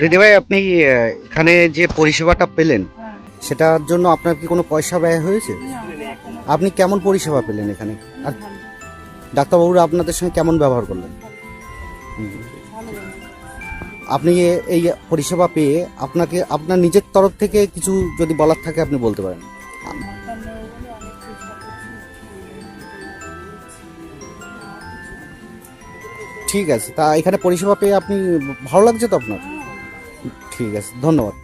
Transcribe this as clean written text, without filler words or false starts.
দিদিভাই, আপনি এখানে যে পরিষেবাটা পেলেন সেটার জন্য আপনার কি কোনো পয়সা ব্যয় হয়েছে? আপনি কেমন পরিষেবা পেলেন এখানে? আর ডাক্তারবাবুরা আপনাদের সঙ্গে কেমন ব্যবহার করলেন? আপনি এই পরিষেবা পেয়ে আপনাকে আপনার নিজের তরফ থেকে কিছু যদি বলার থাকে আপনি বলতে পারেন। ঠিক আছে, তা এখানে পরিষেবা পেয়ে আপনি ভালো লাগছে তো আপনার? ঠিক আছে, ধন্যবাদ।